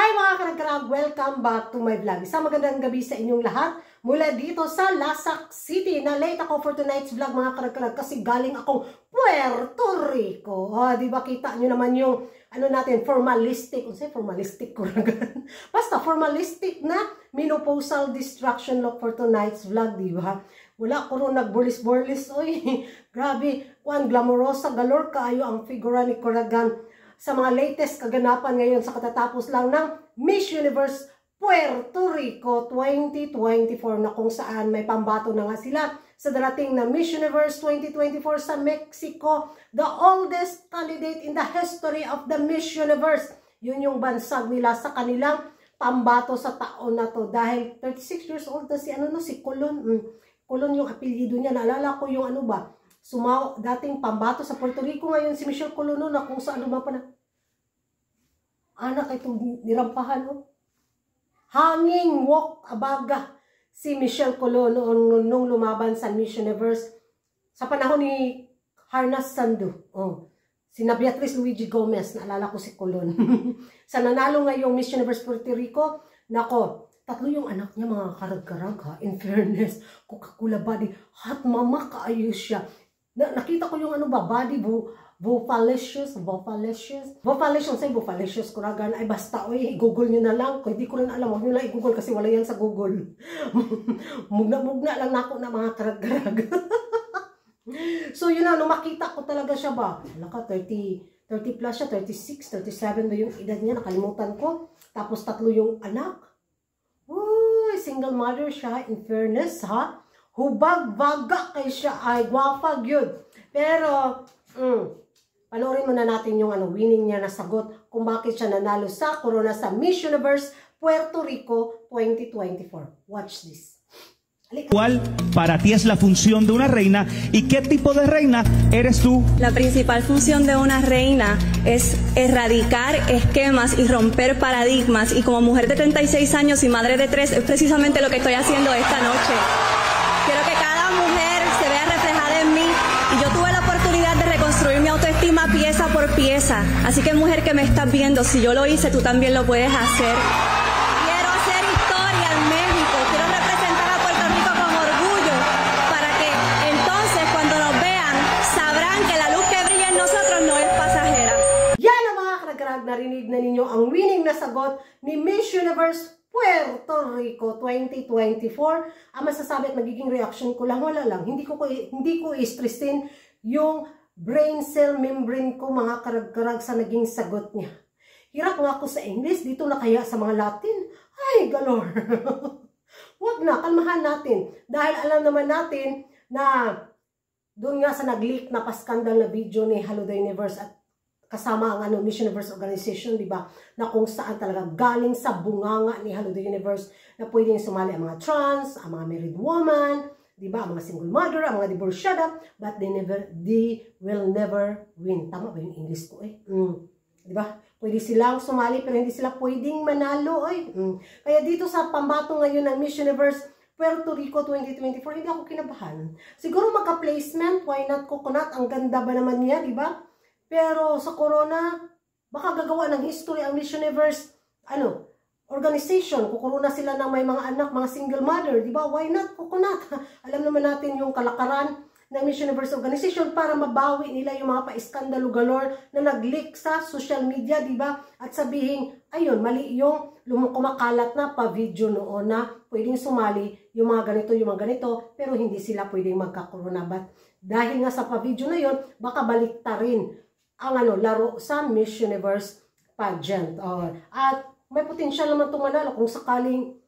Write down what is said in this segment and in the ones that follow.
Hi mga karagkarag! Welcome back to my vlog. Isang magandang gabi sa inyong lahat mula dito sa Lasak City. Na-late ako for tonight's vlog mga karagkarag kasi galing akong Puerto Rico. Di ba kita nyo naman yung ano natin, formalistic. Ano formalistic ko basta formalistic na menopausal distraction look for tonight's vlog, di ba? Wala ko rin nagburlis-burlis. Oy, grabe. Kuan, glamorosa galore kaayo ang figura ni Coragan sa mga latest kaganapan ngayon sa katatapos lang ng Miss Universe Puerto Rico 2024 na kung saan may pambato na nga sila sa darating na Miss Universe 2024 sa Mexico, the oldest candidate in the history of the Miss Universe. Yun yung bansag nila sa kanilang pambato sa taon na to dahil 36 years old na si si Colon. Colon yung apelyido niya. Naalala ko yung dating pambato sa Puerto Rico, ngayon si Michelle Colono na kung saan lumapa na. Anak itong nirampahan, oh. Hanging walk abaga si Michelle Colono nung lumaban sa Miss Universe sa panahon ni Harnas Sandu. Oh. Sina Beatriz Luigi Gomez, naalala ko si Colon. Sa nanalo ngayong Miss Universe Puerto Rico, nako, tatlo yung anak niya mga karag-karag ha. In fairness, Coca-Cola body, hot mama kaayos siya. Nakita ko yung body, Bufalicious, kuragan, ay basta, oy, i-google nyo na lang, kung hindi ko rin alam, huwag nyo lang i-google kasi wala yan sa Google. Mugna lang na ako na mga karag-karag. So yun na, nung makita ko talaga siya ba, wala ka, 30 plus siya, 36, 37 ba yung edad niya, nakalimutan ko, tapos tatlo yung anak. Uy, single mother siya, in fairness ha, hubag-baga kay siya, ay gwapa yun. Pero, panoorin muna natin yung winning niya na sagot kung bakit siya nanalo sa corona sa Miss Universe Puerto Rico 2024. Watch this. ¿Cuál para ti es la función de una reina y qué tipo de reina eres tú? La principal función de una reina es erradicar esquemas y romper paradigmas, y como mujer de 36 años y madre de 3 es precisamente lo que estoy haciendo esta noche. Quiero que cada mujer se vea reflejada en mí, y yo tuve la oportunidad de reconstruir mi autoestima pieza por pieza. Así que mujer que me estás viendo, si yo lo hice, tú también lo puedes hacer. Quiero hacer historia en México, quiero representar a Puerto Rico con orgullo, para que entonces cuando nos vean, sabrán que la luz que brilla en nosotros no es pasajera. Yan ang mga karag-karag, narinig na ninyo ang winning na sagot ni Miss Universe Puerto Rico 2024. Ang masasabi at magiging reaction ko lang, wala lang. Hindi ko i-stressin yung brain cell membrane ko mga karag-karag sa naging sagot niya. Hirap nga ako sa English, dito na kaya sa mga Latin. Ay, galore. Huwag na, kalmahan natin. Dahil alam naman natin na doon nga sa nag-leak na paskandal na video ni Hello the Universe at kasama ang Miss Universe Organization, di ba? Na kung saan talaga galing sa bunganga ni Hello the Universe na pwedeng sumali ang mga trans, ang mga married woman, di ba? Ang mga single mother, ang mga divorciada, but they will never win. Tama ba yung English ko Di ba? Pwede silang sumali pero hindi sila pwedeng manalo Kaya dito sa pambato ngayon ng Miss Universe Puerto Rico 2024, hindi ako kinabahan. Siguro magka-placement, why not coconut? Ang ganda ba naman niya, di ba? Pero sa corona, baka gagawa ng history ang Miss Universe, organization. Kukuruna sila ng may mga anak, mga single mother, di ba? Why not coconut? Alam naman natin yung kalakaran ng Miss Universe Organization para mabawi nila yung mga pa-iskandalo galore na nag-leak sa social media, di ba? At sabihin, ayun, mali yung kumakalat na pa-video noon na pwedeng sumali yung mga ganito, pero hindi sila pwedeng magka-corona. But dahil nga sa pa-video na yun, baka baliktarin ang laro sa Miss Universe pageant. At may potensyal naman itong manalo kung sakaling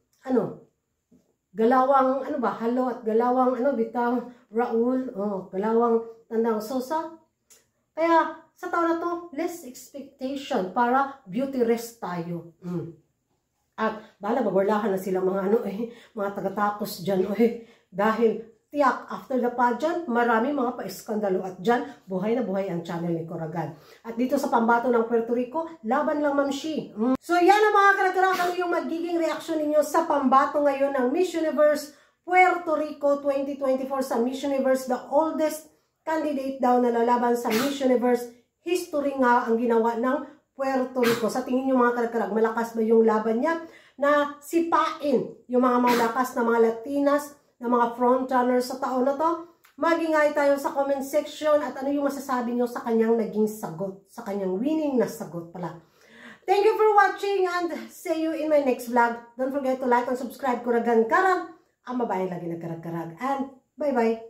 galawang Halo at galawang bitang Raul, galawang Tandang Sosa. Kaya sa taon na to, less expectation para beauty rest tayo. At magwarlahan na sila mga mga taga-tapos dyan dahil tiyak, after the pageant, marami mga pa-iskandalo at dyan, buhay na buhay ang channel ni Coragan. At dito sa pambato ng Puerto Rico, laban lang Ma'am Shi. So yan ang mga karagkarag, ano yung magiging reaction ninyo sa pambato ngayon ng Miss Universe Puerto Rico 2024 sa Miss Universe, the oldest candidate daw na lalaban sa Miss Universe history nga ang ginawa ng Puerto Rico. Sa tingin nyo mga karag-karag, malakas ba yung laban niya na sipain yung mga malakas na mga Latinas, na mga frontrunners sa taon na to? Mag-ingay tayo sa comment section at ano yung masasabi nyo sa kanyang naging sagot, sa kanyang winning na sagot pala. Thank you for watching and see you in my next vlog. Don't forget to like and subscribe. Kuragan karag, ang mabayang lagi na karag-karag. And bye-bye!